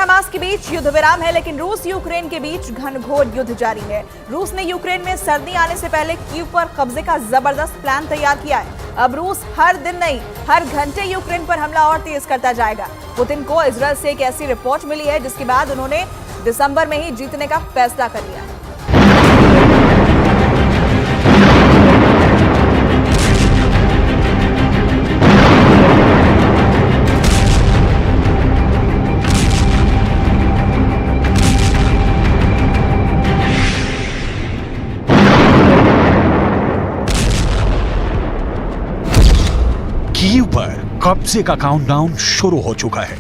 Hamas के बीच युद्ध विराम है, लेकिन रूस यूक्रेन के बीच घनघोर युद्ध जारी है। रूस ने यूक्रेन में सर्दी आने से पहले कीव पर कब्जे का जबरदस्त प्लान तैयार किया है। अब रूस हर दिन नहीं, हर घंटे यूक्रेन पर हमला और तेज करता जाएगा। पुतिन को इजरायल से एक ऐसी रिपोर्ट मिली है जिसके बाद उन्होंने दिसंबर में ही जीतने का फैसला कर लिया है। कीव पर कब्जे का काउंटडाउन शुरू हो चुका है।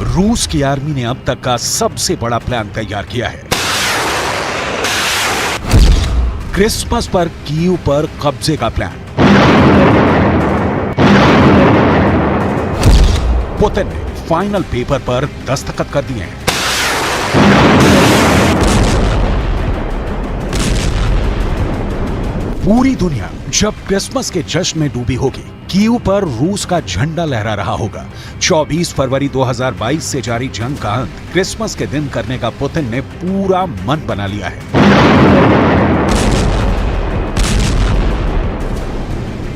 रूस की आर्मी ने अब तक का सबसे बड़ा प्लान तैयार किया है। क्रिसमस पर कीव पर कब्जे का प्लान। पुतिन ने फाइनल पेपर पर दस्तखत कर दिए हैं। पूरी दुनिया जब क्रिसमस के जश्न में डूबी होगी, कीव पर रूस का झंडा लहरा रहा होगा। 24 फरवरी 2022 से जारी जंग का अंत क्रिसमस के दिन करने का पुतिन ने पूरा मन बना लिया है।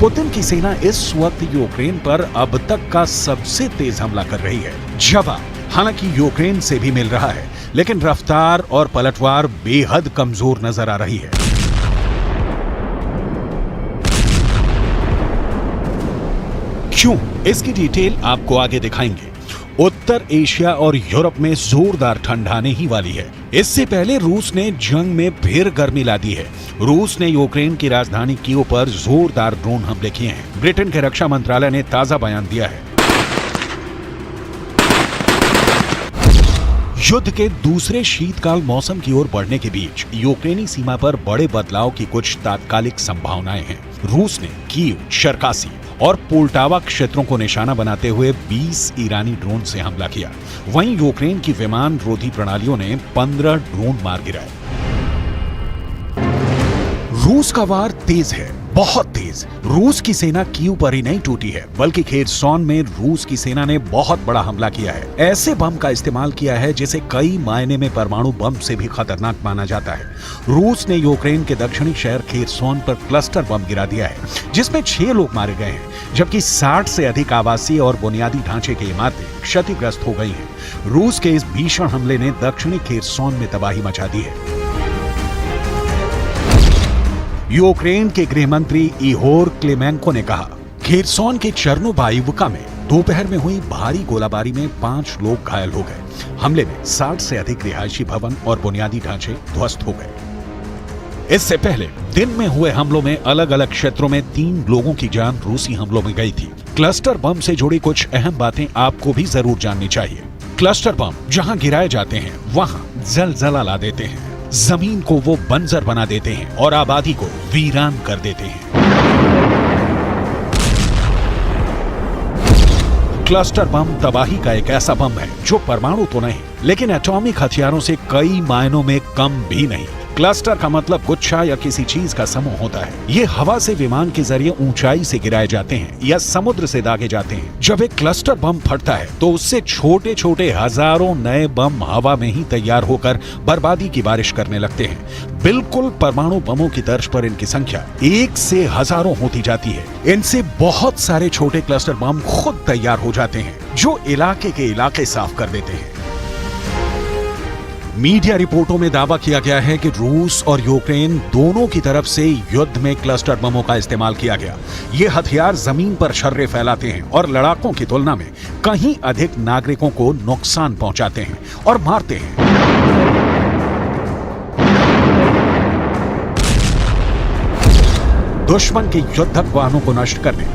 पुतिन की सेना इस वक्त यूक्रेन पर अब तक का सबसे तेज हमला कर रही है। जवाब हालांकि यूक्रेन से भी मिल रहा है, लेकिन रफ्तार और पलटवार बेहद कमजोर नजर आ रही है। क्यों? इसकी डिटेल आपको आगे दिखाएंगे। उत्तर एशिया और यूरोप में जोरदार ठंड आने ही वाली है। इससे पहले रूस ने जंग में फिर गर्मी ला दी है। रूस ने यूक्रेन की राजधानी कीव पर जोरदार ड्रोन हमले किए हैं। ब्रिटेन के रक्षा मंत्रालय ने ताजा बयान दिया है। युद्ध के दूसरे शीतकाल मौसम की ओर बढ़ने के बीच यूक्रेनी सीमा पर बड़े बदलाव की कुछ तात्कालिक संभावनाएं हैं। रूस ने कीव, शर्कासी और पोल्टावा क्षेत्रों को निशाना बनाते हुए 20 ईरानी ड्रोन से हमला किया। वहीं यूक्रेन की विमान रोधी प्रणालियों ने 15 ड्रोन मार गिराए। रूस का वार तेज है, बहुत तेज। रूस की सेना कीव पर ही नहीं टूटी है, बल्कि खेरसॉन में रूस की सेना ने बहुत बड़ा हमला किया है। ऐसे बम का इस्तेमाल किया है जिसे कई मायने में परमाणु बम से भी खतरनाक माना जाता है। रूस ने यूक्रेन के दक्षिणी शहर खेरसॉन पर क्लस्टर बम गिरा दिया है, जिसमें 6 लोग मारे गए हैं, जबकि 60 से अधिक आवासीय और बुनियादी ढांचे की इमारतें क्षतिग्रस्त हो गई हैं। रूस के इस भीषण हमले ने दक्षिणी खेरसॉन में तबाही मचा दी है। यूक्रेन के गृह मंत्री इहोर क्लेमेंको ने कहा, खेरसॉन के चर्नोबाइवका में दोपहर में हुई भारी गोलाबारी में 5 लोग घायल हो गए। हमले में 60 से अधिक रिहायशी भवन और बुनियादी ढांचे ध्वस्त हो गए। इससे पहले दिन में हुए हमलों में अलग अलग क्षेत्रों में 3 लोगों की जान रूसी हमलों में गई थी। क्लस्टर बम से जुड़ी कुछ अहम बातें आपको भी जरूर जाननी चाहिए। क्लस्टर बम जहां गिराए जाते हैं वहां जलजला ला देते हैं, जमीन को वो बंजर बना देते हैं और आबादी को वीरान कर देते हैं। क्लस्टर बम तबाही का एक ऐसा बम है जो परमाणु तो नहीं, लेकिन एटॉमिक हथियारों से कई मायनों में कम भी नहीं। क्लस्टर का मतलब गुच्छा या किसी चीज का समूह होता है। ये हवा से विमान के जरिए ऊंचाई से गिराए जाते हैं या समुद्र से दागे जाते हैं। जब एक क्लस्टर बम फटता है तो उससे छोटे छोटे हजारों नए बम हवा में ही तैयार होकर बर्बादी की बारिश करने लगते हैं। बिल्कुल परमाणु बमों की तर्ज पर इनकी संख्या 1 से हजारों होती जाती है। इनसे बहुत सारे छोटे क्लस्टर बम खुद तैयार हो जाते हैं जो इलाके के इलाके साफ कर देते हैं। मीडिया रिपोर्टों में दावा किया गया है कि रूस और यूक्रेन दोनों की तरफ से युद्ध में क्लस्टर बमों का इस्तेमाल किया गया। ये हथियार जमीन पर शर्रे फैलाते हैं और लड़ाकों की तुलना में कहीं अधिक नागरिकों को नुकसान पहुंचाते हैं और मारते हैं। दुश्मन के युद्धक वाहनों को नष्ट करने,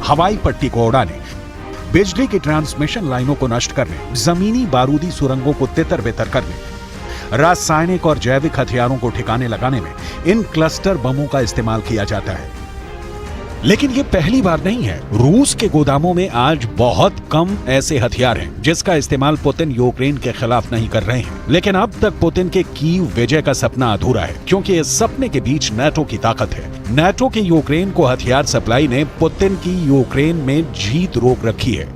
हवाई पट्टी को उड़ाने, बिजली की ट्रांसमिशन लाइनों को नष्ट करने, जमीनी बारूदी सुरंगों को तितर-बितर करने, रासायनिक और जैविक हथियारों को ठिकाने लगाने में इन क्लस्टर बमों का इस्तेमाल किया जाता है। लेकिन ये पहली बार नहीं है। रूस के गोदामों में आज बहुत कम ऐसे हथियार हैं जिसका इस्तेमाल पुतिन यूक्रेन के खिलाफ नहीं कर रहे हैं। लेकिन अब तक पुतिन के कीव विजय का सपना अधूरा है, क्योंकि इस सपने के बीच नाटो की ताकत है। नाटो की यूक्रेन को हथियार सप्लाई ने पुतिन की यूक्रेन में जीत रोक रखी है।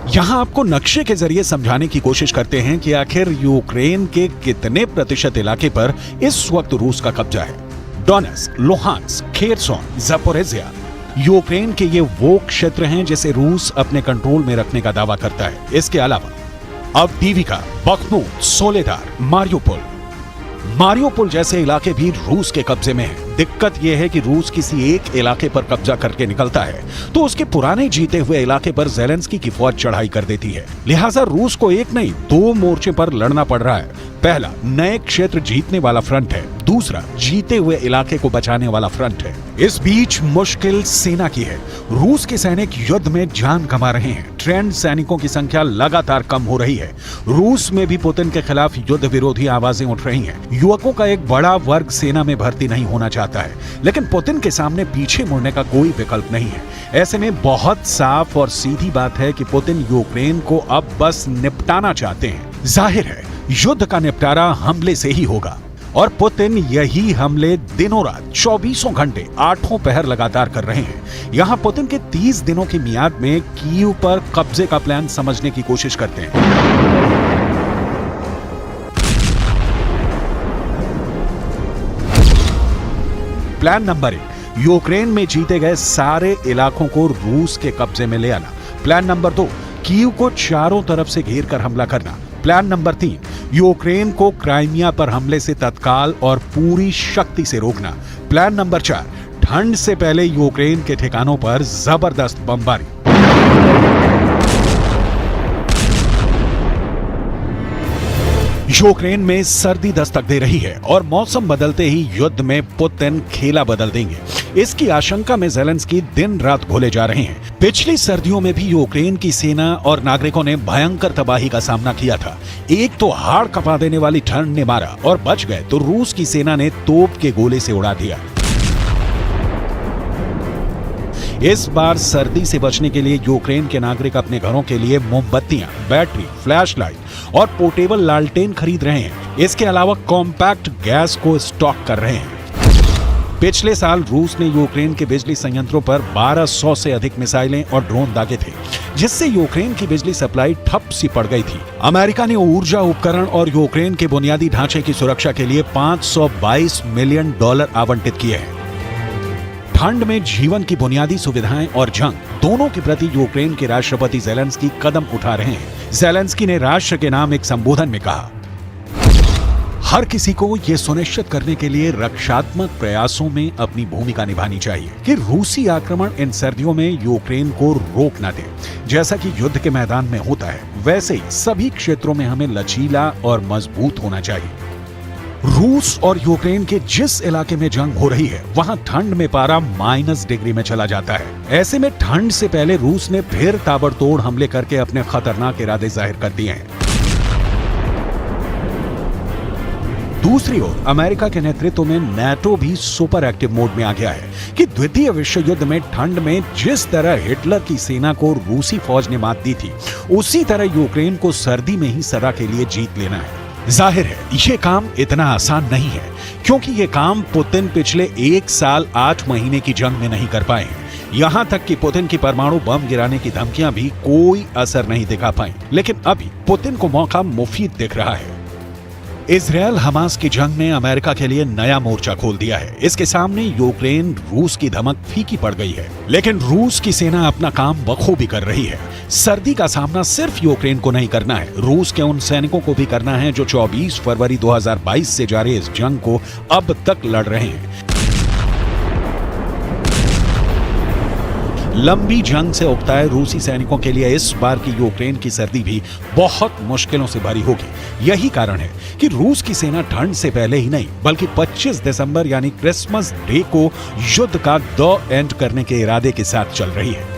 यहां आपको नक्शे के जरिए समझाने की कोशिश करते हैं कि आखिर यूक्रेन के कितने प्रतिशत इलाके पर इस वक्त रूस का कब्जा है। Donetsk, Luhansk, Kherson, Zaporizhzhia, Ukraine के ये वो क्षेत्र हैं जिसे रूस अपने कंट्रोल में रखने का दावा करता है। इसके अलावा अवदीविका, बख्मूत, सोलेदार, मारियोपोल जैसे इलाके भी रूस के कब्जे में हैं। दिक्कत यह है कि रूस किसी एक इलाके पर कब्जा करके निकलता है तो उसके पुराने जीते हुए इलाके पर ज़ेलेंस्की की फौज चढ़ाई कर देती है। लिहाजा रूस को एक नहीं 2 मोर्चे पर लड़ना पड़ रहा है। पहला, नए क्षेत्र जीतने वाला फ्रंट है, दूसरा जीते हुए इलाके को बचाने वाला फ्रंट है। इस बीच मुश्किल सेना की है। रूस के सैनिक युद्ध में जान गंवा रहे हैं। ट्रेंड सैनिकों की संख्या लगातार कम हो रही है। रूस में भी पुतिन के खिलाफ युद्ध विरोधी आवाजें उठ रही हैं। युवकों का एक बड़ा वर्ग सेना में भर्ती नहीं होना चाहता है, लेकिन पुतिन के सामने पीछे मुड़ने का कोई विकल्प नहीं है। ऐसे में बहुत साफ और सीधी बात है कि पुतिन यूक्रेन को अब बस निपटाना चाहते हैं। जाहिर है युद्ध का निपटारा हमले से ही होगा और पुतिन यही हमले दिनों रात 24 घंटे 8 पहर लगातार कर रहे हैं। यहां पुतिन के 30 दिनों की मियाद में कीव पर कब्जे का प्लान समझने की कोशिश करते हैं। प्लान नंबर 1, यूक्रेन में जीते गए सारे इलाकों को रूस के कब्जे में ले आना। प्लान नंबर 2, कीव को चारों तरफ से घेर कर हमला करना। प्लान नंबर 3, यूक्रेन को क्राइमिया पर हमले से तत्काल और पूरी शक्ति से रोकना। प्लान नंबर 4, ठंड से पहले यूक्रेन के ठिकानों पर जबरदस्त बमबारी। यूक्रेन में सर्दी दस्तक दे रही है और मौसम बदलते ही युद्ध में पुतिन खेला बदल देंगे। इसकी आशंका में ज़ेलेंस्की दिन रात घुले जा रहे हैं। पिछली सर्दियों में भी यूक्रेन की सेना और नागरिकों ने भयंकर तबाही का सामना किया था। एक तो हाड़ कपा देने वाली ठंड ने मारा और बच गए तो रूस की सेना ने तोप के गोले से उड़ा दिया। इस बार सर्दी से बचने के लिए यूक्रेन के नागरिक अपने घरों के लिए मोमबत्तियां, बैटरी, फ्लैशलाइट और पोर्टेबल लालटेन खरीद रहे हैं। इसके अलावा कॉम्पैक्ट गैस को स्टॉक कर रहे हैं। पिछले साल रूस ने यूक्रेन के बिजली संयंत्रों पर 1200 से अधिक मिसाइलें और ड्रोन दागे थे, जिससे यूक्रेन की बिजली सप्लाई ठप सी पड़ गई थी। अमेरिका ने ऊर्जा उपकरण और यूक्रेन के बुनियादी ढांचे की सुरक्षा के लिए $522 मिलियन आवंटित किए हैं। ठंड में जीवन की बुनियादी सुविधाएं और जंग दोनों के प्रति यूक्रेन के राष्ट्रपति ज़ेलेंस्की कदम उठा रहे हैं। ज़ेलेंस्की ने राष्ट्र के नाम एक संबोधन में कहा, हर किसी को यह सुनिश्चित करने के लिए रक्षात्मक प्रयासों में अपनी भूमिका निभानी चाहिए कि रूसी आक्रमण इन सर्दियों में यूक्रेन को रोक न दे। जैसा कि युद्ध के मैदान में होता है, वैसे ही सभी क्षेत्रों में हमें लचीला और मजबूत होना चाहिए। रूस और यूक्रेन के जिस इलाके में जंग हो रही है, वहां ठंड में पारा -डिग्री में चला जाता है। ऐसे में ठंड से पहले रूस ने फिर ताबड़तोड़ हमले करके अपने खतरनाक इरादे जाहिर कर दिए हैं। दूसरी ओर अमेरिका के नेतृत्व में नाटो भी सुपर एक्टिव मोड में आ गया है कि द्वितीय विश्व युद्ध में ठंड में जिस तरह हिटलर की सेना को रूसी फौज ने मात दी थी, उसी तरह यूक्रेन को सर्दी में ही सदा के लिए जीत लेना है। जाहिर है ये काम इतना आसान नहीं है, क्योंकि ये काम पुतिन पिछले 1 साल 8 महीने की जंग में नहीं कर पाए हैं। यहां तक कि पुतिन की परमाणु बम गिराने की धमकियां भी कोई असर नहीं दिखा पाई। लेकिन अभी पुतिन को मौका मुफीद दिख रहा है। इजरायल हमास की जंग ने अमेरिका के लिए नया मोर्चा खोल दिया है। इसके सामने यूक्रेन रूस की धमक फीकी पड़ गई है, लेकिन रूस की सेना अपना काम बखूबी कर रही है। सर्दी का सामना सिर्फ यूक्रेन को नहीं करना है, रूस के उन सैनिकों को भी करना है जो 24 फरवरी 2022 से जारी इस जंग को अब तक लड़ रहे हैं। लंबी जंग से उकताए रूसी सैनिकों के लिए इस बार की यूक्रेन की सर्दी भी बहुत मुश्किलों से भरी होगी। यही कारण है कि रूस की सेना ठंड से पहले ही नहीं, बल्कि 25 दिसंबर यानी क्रिसमस डे को युद्ध का द एंड करने के इरादे के साथ चल रही है।